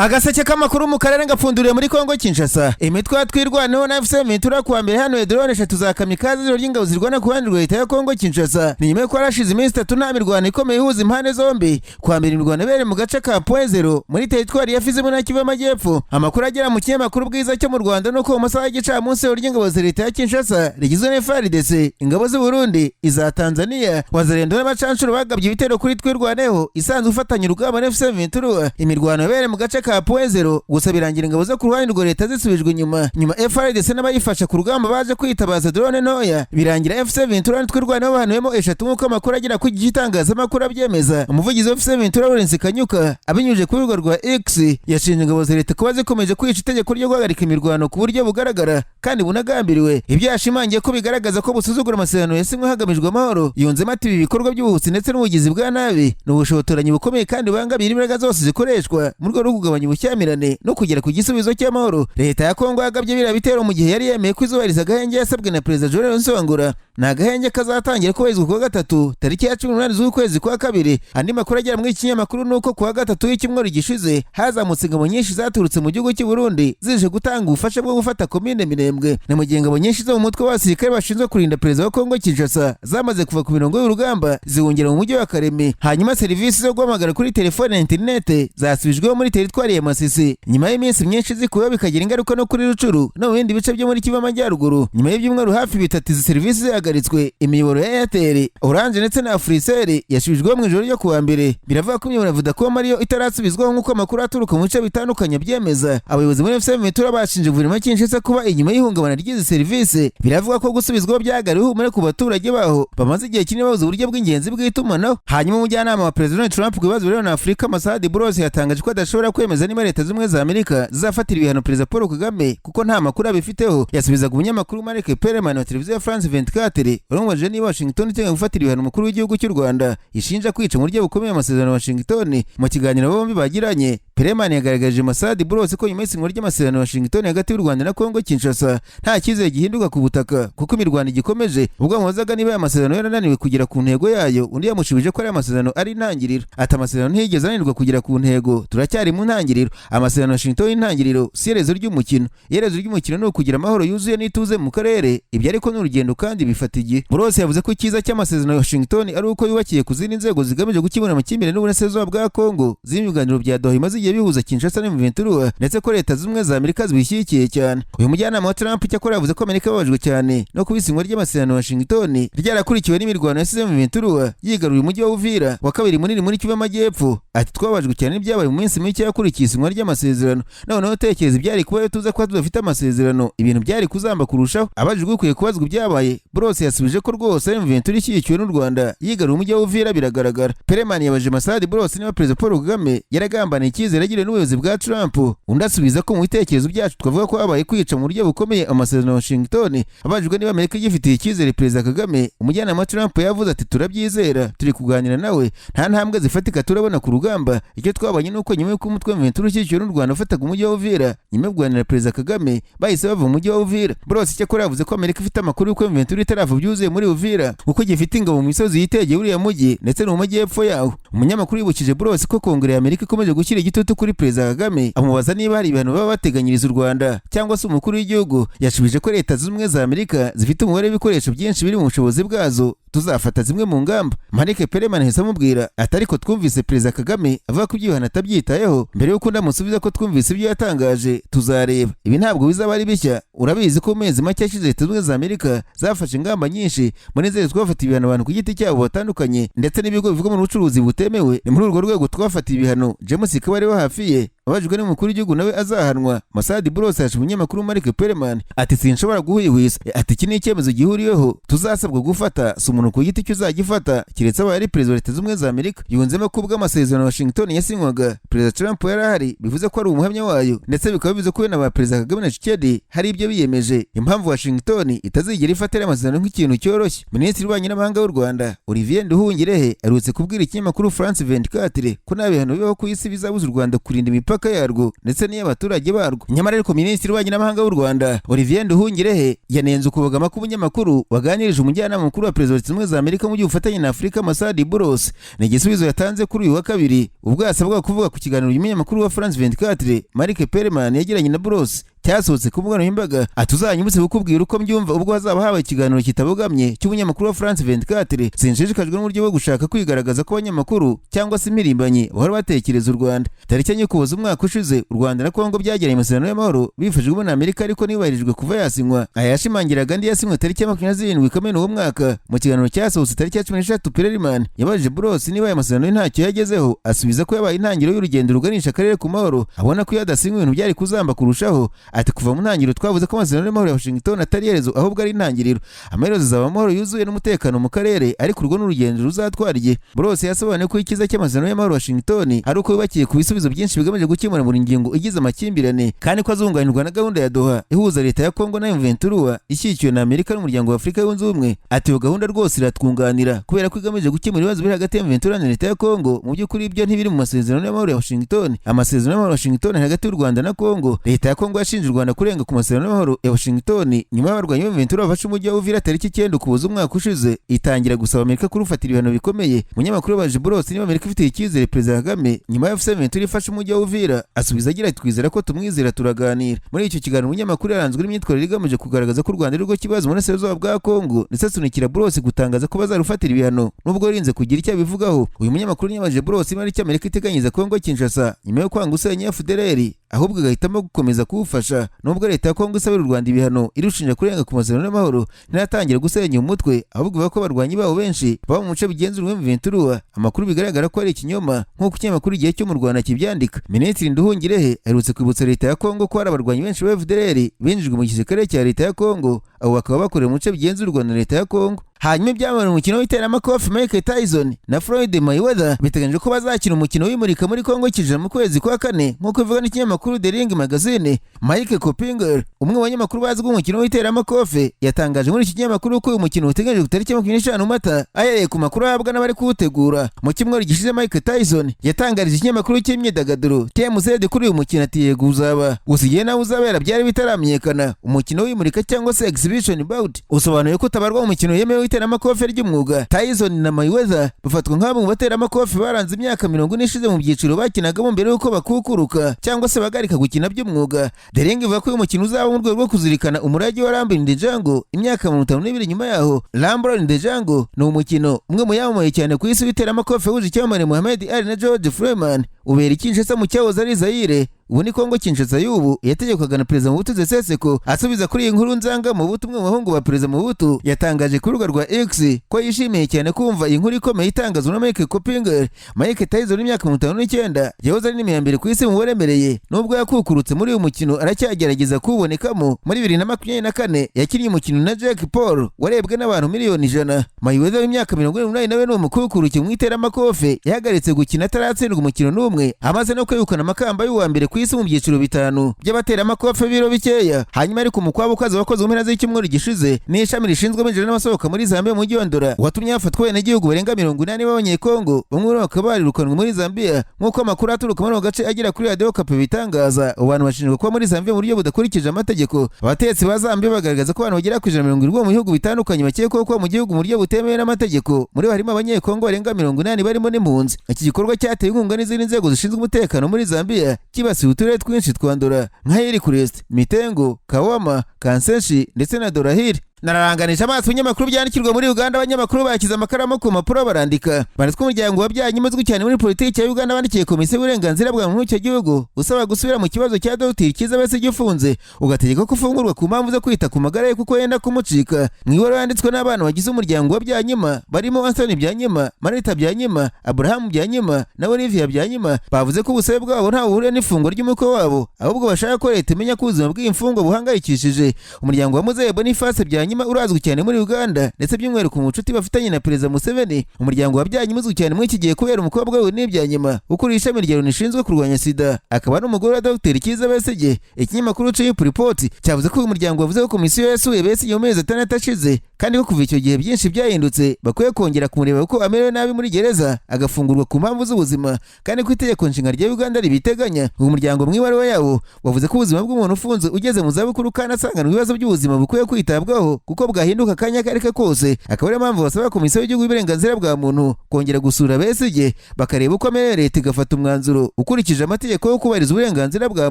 Agaseke k'amakuru mu Karere ngapfunduriye muri Kongo Kinshasa. Imitwe twirwaneho na FCM turakuwa mbere hano drone 3 za kamikaze ry'ingabo zirwana kubanirwa leta ya Kongo Kinshasa. Ni nyuma ko arashize iminsi 3 nta mirwano ikomeye ihuza impande zombi. Kwa mbere imirwano bere mu gace ka .0 muri teritwari ya Fizi na Kivu Amajyepfo. Amakuru agera mu kinyamakuru bwiza cyo mu Rwanda no ko mu masaha y'igicamunsi ry'ingabo za leta ya Kinshasa rigizwe na FARDC, ingabo z'u Burundi, iza Tanzania, wazarendo n'abacancuro bagabye ibitero kuri twirwaneho isanzwe ufatanya urugamba na FCM turua. Imirwano bere mu gace ka .0 gusa birangira ingabo zo kurwanira leta zisubijwe nyuma FARDC n'abayifasha ku rugamba baje kwitabaza drone ntoya. Birangira FCM turana twirwaneho bahanuwemo 3 nk'uko amakuru agera ku gitangazamakuru abyemeza. Umuvugizi wa FCM Lawrence Kanyuka abinyuje ku rubuga rwa X yashinje ingabo za leta kuba zikomeje kwica itegeko ryo guhagarika imirwano ku buryo bugaragara kandi bunagambiriwe. Ibyo yashimangiye ko bigaragaza ko busuzugura amasezerano yasinywe hagamijwe amahoro. Yunzemo ati ibi bikorwa by'ubuhutsi ndetse n'ubugizi bwa nabi n'ubushotoranyi bukomeye kandi bangabira imbaraga zose zikoreshwa mu rwego rwo kugabanya ubushyamirane no kugera ku gisubizo cy'amahoro. Leta ya Kongo yagabye bira bitero mu gihe yari yemeye kwizubahiriza agahenge yasabwe na Perezida Joel Nsongora. Na gahenge kazatangira kwezi kwa gatatu tariki ya 18 z'ukwezi kwa kabiri. Andi makuru agera mu ikinyamakuru nuko kwa gatatu y'icyumweru gishize hazamutse ingabo nyinshi zaturutse mu gihugu cy'u Burundi zije gutanga ubufasha bwo gufata komine Minembwe. Na mu gihe ingabo nyinshi zo mu mutwe w'abasirikare bashinzwe kurinda Perezida wa Kongo Kinshasa zamaze kuva ku mirongo y'urugamba zihungira mu mujyi wa Karere. Hanyuma serivisi zo guhamagara kuri telefone na internet zasubijweho muri teritwari ya Masisi. Nyuma y'iminsi myinshi zikuyeho bikagira ingaruka no kuri Rucuru no mu bindi bice byo muri Kivu Amajyaruguru. Nyuma y'ibyumweru hafi bitatu izi serivisi zahagaritswe, imiyoboro ya Airtel, Orange ndetse na Africell yashubijweho mu ijoro ryo kuwa mbere. Biravuga ko imiyoboro ya Vodacom ariyo itarasubizwaho nk'uko amakuru aturuka mu bice bitandukanye byemeza. Abayobozi muri FCM bashinje guverinoma Kinshasa kuba inyuma y'ihungabana ry'izi serivisi. Biravuga ko gusubizwaho byagariwe ihumure ku baturage baho bamaze igihe kinini babuze uburyo bw'ingenzi bw'itumanaho. Hanyuma umujyanama wa Perezida Donald Trump ku bibazo bireba na Afurika Masadi Bros yatangaje ko adashobora kwemeza niba leta z'ubumwe za Amerika zizafatira ibihano Perezida Paul Kagame kuko nta makuru abifiteho. Yasubizaga umunyamakuru Mike Tyson wa televiziyo ya France 24 urumvaje niba Washington itenga gufatira ibihano umukuru w'igihugu cy'u Rwanda ishinja kwica mu buryo bukomeye amasezerano ya Washington. Mu kiganiro bombi bagiranye, Peremani yagaragaje Masadi Bros ko nyuma y'isinywa ry'amasezerano ya Washington hagati y'u Rwanda na Kongo Kinshasa nta cyizere gihinduka ku butaka kuko imirwano igikomeje. Ubwo amubazaga niba aya masezerano yarananiwe kugera ku ntego yayo, undi yamushubije ko ari amasezerano ari intangiriro. Ati amasezerano ntiyigeze ananirwa kugera ku ntego, turacyari mu ntangiriro. Amasezerano ya Washington y'intangiriro si iherezo ry'umukino. Iherezo ry'umukino ni ukugira amahoro yuzuye n'ituze mu karere. Ibyo ariko n'urugendo kandi bifata igihe. Bros yavuze ko icyiza cy'amasezerano ya Washington ari uko yubakiye ku zindi nzego zigamije gukemura amakimbirane n'uburasirazuba bwa Kongo z'imyuganiro bya Doha imaze igihe bihuza Kinshasa na Ventura ndetse ko leta z'ubumwe za Amerika zibishyigikiye cyane. Uyu mujyanama wa Trump cyakora yavuze ko Amerika babajwe cyane no kubisinywa ry'amasezerano ya Washington ryarakurikiwe n'imirwano yasize mu Ventura yigaruriye umujyi wa Uvira wa kabiri munini muri Kivu Amajyepfo. Ati twabajwe cyane n'ibyabaye mu minsi mike yakurikiye isinywa ry'amasezerano. Noneho tekereza ibyari kuba tuza ko tudafite amasezerano ibintu byari kuzamba kurushaho. Abajijwe ukwiye kubazwa ibyabaye, Bros yasubije ko rwose Ventura ishyigikiwe n'u Rwanda yigaruriye umujyi wa Uvira biragaragara. Peremani yabaje Masadi Bros niba Perezida Paul Kagame yaragambaniye icyizere agiriwe n'ubuyobozi bwa Trump. Undi asubiza ko mu bitekerezo byacu twavuga ko habaye kwica mu buryo bukomeye amasezerano ya Washington. Abajijwe niba Amerika igifitiye icyizere Perezida Kagame, umujyanama wa Trump yavuze ati turabyizera, turi kuganira nawe, nta ntambwe zifatika turabona ku rugamba. Icyo twabanye nuko nyuma y'uko umutwe wa Ventura ushyigikiwe n'u Rwanda ufataga umujyi wa Uvira, nyuma yo kuganira Perezida Kagame bahise bava mu mujyi wa Uvira. Bros cyakora yavuze ko Amerika ifite amakuru y'uko Ventura itarava byuzuye muri Uvira kuko gifite ingabo mu misozi yitegeye uriya mujyi ndetse no mu majyepfo yawo. Umunyamakuru yibukije Bros ko Kongere ya Amerika ikomeje gushyira igitutu kuri Perezida Kagame amubaza niba hari ibihano baba bateganyiriza u Rwanda cyangwa se umukuru w'igihugu. Yashubije ko leta z'ubumwe za Amerika zifite umubare w'ibikoresho byinshi biri mu bushobozi bwazo tuzafata zimwe mu ngamba. Mike Tyson hese amubwira atari ko twumvise Perezida Kagame avuga ko ibyihano atabyitayeho mbere y'uko ndamusubiza ko twumvise ibyo yatangaje tuzareba. Ibi ntabwo bizaba ari bishya, urabizi ko mezi make yashize leta z'ubumwe za Amerika zafashe ingamba nyinshi muri nzego twafata ibihano abantu ku giti cyabo batandukanye ndetse n'ibigo bivuga mu bucuruzi butemewe. Ni muri urwo rwego twafata ibihano. James Kabari wa hafi ye abajijwe n'umukuru w'igihugu nawe azahanwa. Masadi Bros yaje umunyamakuru Mike Tyson ati sinshobora guhwihwisa. Ati iki ni icyemezo gihuriyeho tuzasabwa gufata, si umuntu ku giti cy'uzagifata kiretse aba ari Perezida wa Leta z'ubumwe za Amerika. Yunzemo ko ubwo amasezerano ya Washington yasinywaga Perezida Trump yarahari bivuze ko ari umuhamya wayo ndetse bikaba bivuze ko we na ba Perezida Kagame na Tshisekedi hari ibyo biyemeje. Impamvu Washington itazigera ifatira amasezerano nk'ikintu cyoroshye. Minisitiri w'Ububanyi n'Amahanga w'u Rwanda Olivier Nduhungirehe arutse kubwira ikinyamakuru France 24 ko nta bihano bibaho ku isi bizabuza u Rwanda kurinda imipaka imipaka yarwo ndetse n'iy'abaturage barwo. Nyamara ariko Minisitiri w'Ububanyi n'Amahanga w'u Rwanda Olivier Nduhungirehe yanenze ukubogama k'ubunyamakuru waganirije umujyanama mukuru wa Perezida wa Leta Zunze Ubumwe za Amerika mu by'ubufatanye na Afurika Masadi Buros. Ni igisubizo yatanze kuri uyu wa kabiri ubwo yasabwaga kuvuga ku kiganiro umunyamakuru wa France 24 Marc Perelman yagiranye na Buros cyasohotse ku mbuga nkoranyambaga. Atuzanyibutse kukubwira uko mbyumva ubwo hazaba habaye ikiganiro kitabogamye cy'umunyamakuru wa France 24. Sinshishikajwe n'uburyo bwo gushaka kwigaragaza ko abanyamakuru cyangwa se impirimbanyi bahora batekereza u Rwanda. Tariki enye Ukuboza umwaka ushize u Rwanda na Kongo byagiranye amasezerano y'amahoro bifashijwe na Amerika ariko ntiyubahirijwe kuva yasinywa. Aya yashimangiraga andi yasinywe tariki ya 27 Kamena uwo mwaka. Mu kiganiro cyasohotse tariki ya 13 Perelman yabajije Buros niba aya masezerano ntacyo yagezeho, asubiza ko yabaye intangiriro y'urugendo ruganisha akarere ku mahoro, abona ko yadasinywe ibintu byari kuzamba kurushaho. Ati kuva mu ntangiriro twavuze ko amasezerano y'amahoro ya Washington atari iherezo ahubwo ari intangiriro. Amaherezo azaba amahoro yuzuye n'umutekano mu karere, ariko urwo n'urugendo ruzatwara igihe. Buros yasobanuye ko ikiza cy'amasezerano y'amahoro ya Washington ari uko yubakiye ku bisubizo byinshi bigamije gukemura buri ngingo igize amakimbirane, kandi ko azunganirwa na gahunda ya Doha ihuza leta ya Kongo na M23 ishyigikiwe na Amerika n'Umuryango wa Afurika yunze ubumwe. Ati iyo gahunda rwose iratwunganira kubera ko igamije gukemura ibibazo biri hagati ya M23 na leta ya Kongo. Mu by'ukuri ibyo ntibiri mu masezerano y'amahoro ya Washington. Amasezerano y'amahoro ya Washington hagati y'u Rwanda na Kongo. Leta ya Kongo yashinje u Rwanda kurenga ku masezerano y'amahoro ya Washington nyuma y'abarwanyi b'M23 bafashe umujyi wa Uvira tariki 9 Ukuboza umwaka ushize, itangira gusaba Amerika kurufatira ibihano bikomeye. Umunyamakuru yabaje Buros niba Amerika ifite icyizere Perezida Kagame nyuma ya M23 ifashe umujyi wa Uvira, asubiza agira ati twizera ko tumwizera turaganira. Muri icyo kiganiro umunyamakuru yaranzwe n'imyitwarire igamije kugaragaza ko u Rwanda rwo kibazo mu burasirazuba bwa Kongo, ndetse asunikira Buros gutangaza ko bazarufatira ibihano nubwo rinze kugira icyo abivugaho. Uyu munyamakuru yabaje Buros niba ari icyo Amerika iteganyiza Kongo Kinshasa nyuma yo kwanga usenya FDLR, ahubwo agahitamo gukomeza kuwufasha nubwo leta ya Kongo isabira u Rwanda ibihano irushinja kurenga ku masezerano y'amahoro ntiratangira gusenya umutwe, ahubwo bivuga ko abarwanyi babo benshi baba mu muce bigenzurwa M23. Amakuru bigaragara ko ari ikinyoma nk'uko ikinyamakuru Igihe cyo mu Rwanda kibyandika. Minisitiri Nduhungirehe aherutse kwibutsa leta ya Kongo ko hari abarwanyi benshi ba FDLR binjijwe mu gisirikare cya leta ya Kongo, abo bakaba bakorera mu muce bigenzurwa na leta ya Kongo. Hanyuma ibyamamare umukino w'iteramakofe Mike Tyson na Floyd Mayweather biteganyijwe ko bazakina umukino w'imurika muri Kongo Kinshasa mu kwezi kwa kane nk'uko bivugwa n'ikinyamakuru The Ring magazine. Mike Kopinger, umwe mu banyamakuru bazwi umukino w'iteramakofe, yatangaje muri iki kinyamakuru ko uyu mukino uteganyijwe ku tariki 25 Mata ahereye ku makuru ahabwa n'abari kuwutegura. Mu cyumweru gishize Mike Tyson yatangarije ikinyamakuru cy'imyidagaduro TMZ kuri uyu mukino ati yego uzaba, gusa igihe nawe uzabera byari bitaramenyekana. Umukino w'imurika cyangwa se exhibition bout usobanuye ko utabarwa mu mukino yemewe w'iteramakofe ry'umwuga. Tyson na Mayweather bafatwa nk'abo mu bateramakofe baranze imyaka 40 ishize mu byiciro bakinagamo mbere yuko bakukuruka cyangwa se bagarika gukina by'umwuga. The Ring ivuga ko uyu mukino uzaba mu rwego rwo kuzirikana umurage wa Rambo in the Jungle imyaka 52 nyuma yaho. Rambo in the Jungle ni umukino umwe mu yamamaye cyane ku isi w'iteramakofe wuje icyamamare Muhammad Ali na George Foreman, ubera Kinshasa mu cyahoze ari Zaire, ubu ni Kongo Kinshasa y'ubu yategekwaga na Perezida Mobutu Sese Seko. Asubiza kuri iyi nkuru nzanga Mobutu, umwe mu bahungu ba Perezida Mobutu, yatangaje ku rubuga rwa X ko yishimiye cyane kumva iyi nkuru ikomeye itangazwa na Mike Kopinger. Mike Tyson w'imyaka 59 yahoze ari nimero mbere ku isi mu baremereye, nubwo yakukurutse muri uyu mukino aracyagerageza kuwubonekamo. Muri 2024 yakinnye umukino na Jake Paul warebwe n'abantu miliyoni 100. Mayweather w'imyaka 48 nawe ni umukukuruki mu iteramakofe, yahagaritse gukina ataratsindwa umukino n'umwe, amaze no kwegukana amakamba y'uwa mbere ku isi mu byiciro bitanu by'abateramakofe biro bikeya. Hanyuma ariko umukwabu ukaze wakoze mu mpera z'icyumweru gishize n'ishami rishinzwe abinjira n'abasohoka muri Zambia mu mujyi wa Ndora watumye hafatwa abenegihugu barenga 80 b'abanyekongo, bamwe bakaba barirukanwe muri Zambia nk'uko amakuru aturuka muri ako gace agira kuri Radio Okapi bitangaza. Abantu bashinjwa kuba muri Zambia mu buryo budakurikije amategeko. Abatetsi ba Zambia bagaragaza ko abantu bagera ku 170 mu bihugu bitandukanye bakekwaho kuba mu gihugu mu buryo butemewe n'amategeko, muri harimo abanyekongo barenga 80 barimo n'impunzi. Iki gikorwa cyateye inkunga n'izindi nzego zishinzwe umutekano muri Zambia, kibasiye uturere twinshi twa Ndora nka Hillcrest, Mitengo, Kawama, Kansenshi ndetse na Dorahiri. Nararanganisha amaso ibinyamakuru byandikirwa muri Uganda. Abanyamakuru bakiza amakaramu ku mpapuro barandika banditswe umuryango wa Byanyima uzwi cyane muri politiki ya Uganda bandikiye komisiyo y'uburenganzira bwa muntu y'icyo gihugu usaba gusubira mu kibazo cya Dr Kiiza Besigye ufunze, ugategeka ko ufungurwa ku mpamvu zo kwita ku magara ye kuko yenda kumucika. Mu ibaruwa yanditswe n'abantu bagize umuryango wa Byanyima barimo Anthony Byanyima, Marita Byanyima, Abraham Byanyima na Olivia Byanyima, bavuze ko ubusabe bwabo nta buhure n'ifungwa ry'umukwe wabo, ahubwo bashaka ko leta imenya ko ubuzima bw'imfungwa buhangayikishije. Umuryango wa Muzehe Boniface Byanyima Byanyima urazwi cyane muri Uganda ndetse by'umwihariko mu nshuti bafitanye na Perezida Museveni. Umuryango wa Byanyima uzwi cyane muri iki gihe kubera umukobwa we Byanyima ukuriye ishami rya Loni rishinzwe kurwanya sida, akaba n'umugore wa Dr Kiiza Besigye. Ikinyamakuru Report cyavuze ko uyu muryango wavuze ko komisiyo yasuye Besigye mu mezi 6 ashize kandi ko kuva icyo gihe byinshi byahindutse, bakwiye kongera kumureba uko amerewe nabi muri gereza agafungurwa ku mpamvu z'ubuzima kandi ko itegeko nshinga rya Uganda ribiteganya. Uyu muryango mu ibaruwa yawo wavuze ko ubuzima bw'umuntu ufunze ugeze mu zabukuru kandi asanganwa ibibazo by'ubuzima bukwiye kwitabwaho kuko bwahinduka akanya kareka kose. Akaba ariyo mpamvu basaba komisiyo y'igihugu y'uburenganzira bwa muntu kongera gusura Besigye bakareba uko amerewe, leta igafata umwanzuro ukurikije amategeko yo kubahiriza uburenganzira bwa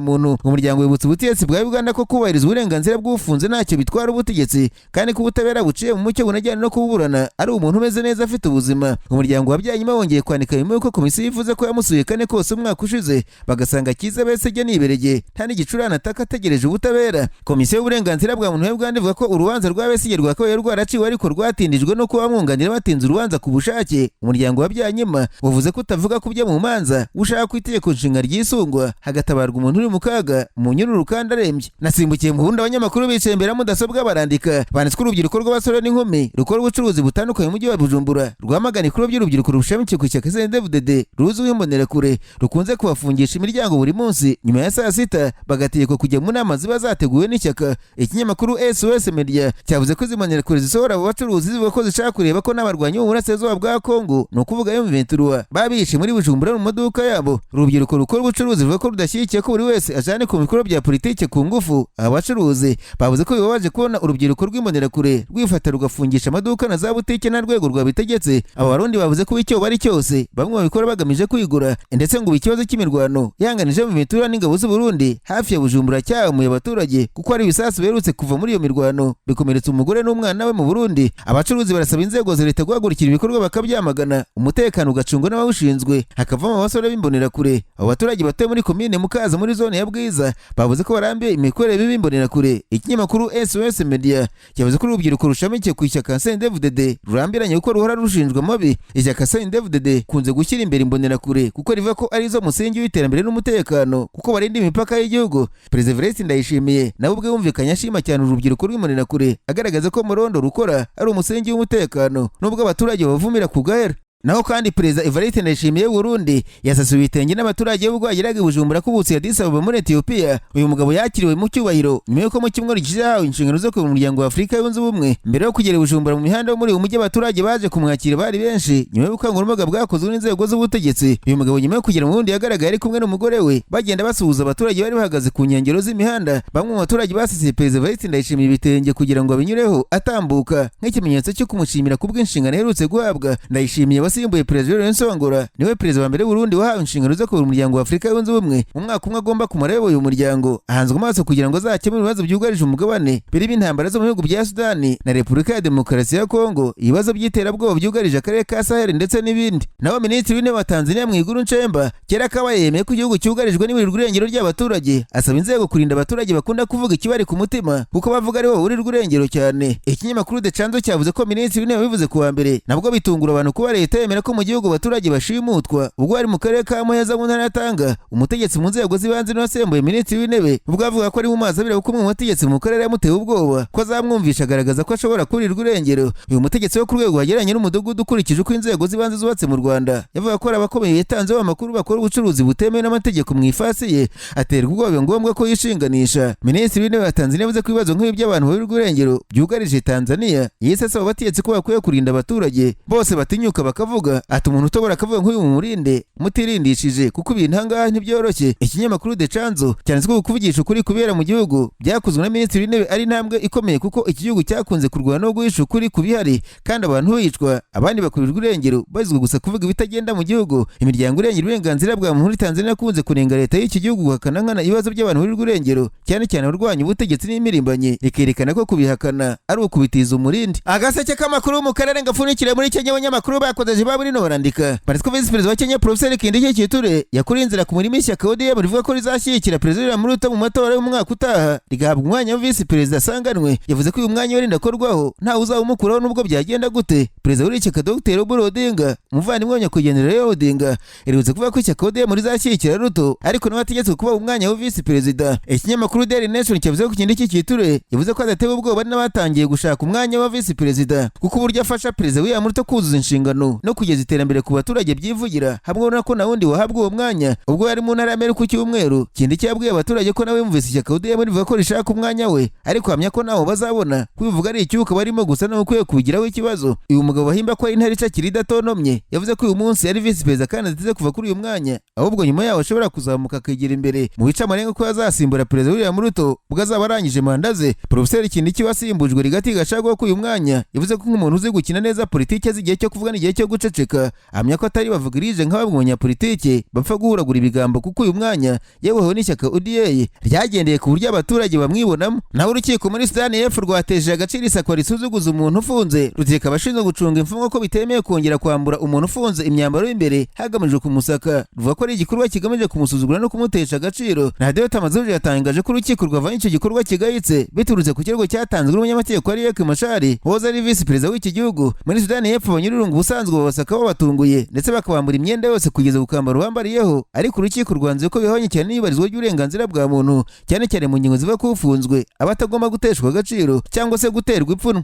muntu. Umuryango wibutsa ubutegetsi bwa Uganda ko kubahiriza uburenganzira bw'ufunze ntacyo bitwara ubutegetsi kandi ko ubutabera buciye mu mucyo bunajyana no kuburana ari umuntu umeze neza afite ubuzima. Umuryango wa Byanyima wongeye kwandika nyuma y'uko komisiyo yifuza ko yamusuye kane kose umwaka ushize bagasanga Kiiza Besigye niberege nta n'igicurane ataka ategereje ubutabera. Komisiyo y'uburenganzira bwa muntu y'Uganda ivuga ko urubanza rwa Besigye rwakabaye rwaraciwe ariko rwatindijwe no kuba bamwunganira batinze urubanza ku bushake. Umuryango wa Byanyima wavuze ko utavuga ku byo mu manza ushaka ku itegeko nshinga ryisungwa hagatabarwa umuntu uri mu kaga mu nyururu kandi arembye. Nasimbukiye mu Burundi abanyamakuru bicaye imbere ya mudasobwa barandika banditswe urubyiruko rw'abasore n'inkumi rukora ubucuruzi butandukanye mu mujyi wa Bujumbura rwamagana ikuru by'urubyiruko rushamikiye ku ishyaka CNDD-FDD ruzwiho imbonerakure rukunze kubafungisha imiryango buri munsi nyuma ya saa sita bagategekwa kujya mu nama ziba zateguwe n'ishyaka. Ikinyamakuru SOS Media cyavuze ko izi mbonerakure zisohora abo bacuruzi zivuga ko zishaka kureba ko n'abarwanyi b'uburasirazuba bwa Kongo ni ukuvuga M23 babishe muri Bujumbura mu maduka yabo. Urubyiruko rukora ubucuruzi ruvuga ko rudashyigikiye ko buri wese ajane ku mikoro bya politike ku ngufu. Abacuruzi bavuze ko bibabaje kubona urubyiruko rw'imbonerakure rwifata rugafungisha amaduka na za butike na rwego rwabitegetse. Aba barundi bavuze ko icyo bari cyose bamwe babikora bagamije kwigura ndetse ngo ikibazo cy'imirwano yanganije mu mitura n'ingabo z'u Burundi hafi ya Bujumbura cyahamuye abaturage kuko ari ibisasu berutse kuva muri iyo mirwano bikomeretsa umugore n'umwana we mu Burundi. Abacuruzi barasaba inzego za leta guhagurukira ibikorwa bakabyamagana, umutekano ugacungwa n'abawushinzwe hakavamo abasore b'imbonerakure. Abo baturage batuye muri komine Mukaza muri zone ya Bwiza bavuze ko barambiye imikorere y'imbonerakure. Ikinyamakuru SOS Media cyavuze ko urubyiruko rushamikiye ku ishyaka CNDD-FDD rurambiranye kuko ruhora rushinjwa mabi. Ishyaka CNDD-FDD kunze gushyira imbere imbonerakure kuko rivuga ko arizo musingi w'iterambere n'umutekano kuko barinda imipaka y'igihugu. Perezida Evariste Ndayishimiye nawe ubwe yumvikanye ashima cyane urubyiruko rw'imbonerakure agaragaza ko murondo rukora ari umusingi w'umutekano nubwo abaturage bavumira ku gahera. Naho kandi Perezida Evariste Ndayishimiye w'Uburundi yasasuye ibitenge n'abaturage b'ubwo yageraga i Bujumbura kubutse Addis Ababa muri Ethiopia. Uyu mugabo yakiriwe mu cyubahiro nyuma y'uko mu cyumweru gishize yahawe inshingano zo kuyobora Umuryango wa Afurika yunze ubumwe. Mbere yo kugera i Bujumbura mu mihanda yo muri uyu mujyi abaturage baje kumwakira bari benshi nyuma y'ubukangurambaga bwakozwe n'inzego z'ubutegetsi. Uyu mugabo nyuma yo kugera mu Burundi yagaragaye ari kumwe n'umugore we bagenda basuhuza abaturage bari bahagaze ku nkengero z'imihanda. Bamwe mu baturage basasiye Perezida Evariste Ndayishimiye ibitenge kugira ngo abinyureho atambuka nk'ikimenyetso cyo kumushimira ku bw'inshingano aherutse guhabwa. Ndayishimiye wasimbuye Perezida Nsongora niwe perezida wa mbere w'Uburundi wahawe inshingano zo kuyobora Umuryango wa Afurika yunze ubumwe. Mu mwaka umwe agomba kumara ayoboye uyu muryango ahanzwe amaso kugira ngo azakemure ibibazo byugarije umugabane birimo intambara zo mu bihugu bya Sudani na Repubulika ya Demokarasi ya Kongo, ibibazo by'iterabwoba byugarije akarere ka Sahel ndetse n'ibindi. Naho Minisitiri w'Intebe wa Tanzania Mwigulu Nchemba kera kabaye yemeye ko igihugu cyugarijwe n'iburirwa irengero ry'abaturage, asaba inzego kurinda abaturage bakunda kuvuga ikibari ku mutima kuko bavuga ari bo burirwa irengero cyane. Ikinyamakuru The Chanzo cyavuze ko Minisitiri w'Intebe bivuze ku wa mbere nabwo bitungura abantu kuba leta yemera ko mu gihugu abaturage bashimutwa. Ubwo ari mu karere ka Muheza mu ntara ya Tanga, umutegetsi mu nzego z'ibanze n'uwasembuye Minisitiri w'Intebe ubwo avuga ko ari mu mazi abira kuko umwe mu bategetsi mu karere yamuteye ubwoba ko azamwumvisha agaragaza ko ashobora kurirwa irengero. Uyu mutegetsi wo ku rwego wageranye n'umudugudu ukurikije uko inzego z'ibanze zubatse mu Rwanda yavuga ko ari abakomeye yatanzeho amakuru bakora ubucuruzi butemewe n'amategeko mu ifasi ye, aterwa ubwoba ngombwa ko yishinganisha. Minisitiri w'Intebe wa Tanzania yavuze ko ibibazo nk'ibi by'abantu barirwa irengero byugarije Tanzania yise asaba abategetsi ko bakwiye kurinda abaturage bose batinyuka bakavuga ati umuntu utobora akavuga nk'uyu mumurinde mutirindishije kuko ibintu ahangaha ntibyoroshye. Ikinyamakuru The Chanzo cyanditswe ko kuvugisha ukuri kubera mu gihugu byakozwe na Minisitiri w'Intebe ari intambwe ikomeye kuko iki gihugu cyakunze kurwana no guhisha ukuri ku bihari kandi abantu bicwa abandi bakurirwa irengero bazizwe gusa kuvuga ibitagenda mu gihugu. Imiryango irengera uburenganzira bwa muntu muri Tanzania yakunze kunenga leta y'iki gihugu guhakana nkana ibibazo by'abantu barirwa irengero cyane cyane abarwanya ubutegetsi n'imirimbanye, ikerekana ko kubihakana ari ukubitiza umurindi. Agaseke k'amakuru mu karere ngafunikire muri Kenya abanyamakuru bakoze babaje baburino barandika barizwa Vice Perezida wa Kenya Professor Kindiki Kithure yakuri inzira ku murimo ishyaka ODM rivuga ko rizashyigikira Perezida William Ruto mu matora y'umwaka utaha rigahabwa umwanya wa Vice Perezida asanganwe. Yavuze ko uyu mwanya wenda korwaho nta uzawumukuraho nubwo byagenda gute. Perezida w'ishyaka Dr Odinga umuvandimwe wa nyakwigendera Odinga eribuze kuvuga ko ishyaka ODM rizashyigikira Ruto ariko nawe ategetswe kuba umwanya wa Vice Perezida. Ikinyamakuru Daily Nation cyavuze ko Kindiki Kithure yavuze ko adatewe ubwoba n'abatangiye gushaka umwanya wa Vice Perezida kuko uburyo afasha Perezida William Ruto kuzuza inshingano no kugeza iterambere ku baturage byivugira hamwe no ko na wundi wahabwa uwo mwanya. Ubwo yari mu ntara y'Amerika ku cyumweru Kindiki yabwiye abaturage ko nawe yumvise ishyaka ODM rivuga ko rishaka umwanya we ariko hamya ko nawo bazabona kubivuga ari icyuka barimo gusa no kwiye kubigiraho ikibazo. Uyu mugabo bahimba ko intare icakiri idatonomye yavuze ko uyu munsi yari Vice Perezida kandi ateze kuva kuri uyu mwanya ahubwo nyuma yawo ashobora kuzamuka akagira imbere mu bica amarenga ko yazasimbura Perezida William Ruto ubwo azaba arangije manda ze. Professor Kindiki wasimbujwe rigati gashagwa ko uyu mwanya yavuze ko nk'umuntu uzi gukina neza politike z'igihe cyo kuvuga n'igihe cyo guceceka amya ko atari bavugirije nk'abamwonya politike bapfa guhuragura ibigambo kuko uyu mwanya yeweho n'ishyaka ODA ryagendeye ku buryo abaturage bamwibonamo. Naho urukiko muri Sudani y'Epfo rwateje agaciro isakwa risuzuguza umuntu ufunze rutegeka abashinzwe gucunga imfungo ko bitemeye kongera kwambura umuntu ufunze imyambaro y'imbere hagamijwe kumusaka ruvuga ko ari igikorwa kigamije kumusuzugura no kumutesha agaciro. Radio Tamazuje yatangaje ko urukiko rwavanye icyo gikorwa kigayitse biturutse ku kirego cyatanzwe n'umunyamategeko Riek Machar woza ari Vice Perezida w'iki gihugu. Muri Sudani y'Epfo abanyururungu ubusanzwe babasaka babatunguye ndetse bakabambura imyenda yose kugeza gukambara uwambariyeho ariko urukiko rwanze ko bihwanye cyane n'ibarizwa ry'uburenganzira bwa muntu cyane cyane mu ngingo ziva ko ufunzwe abatagomba guteshwa agaciro cyangwa se guterwa ipfunwe.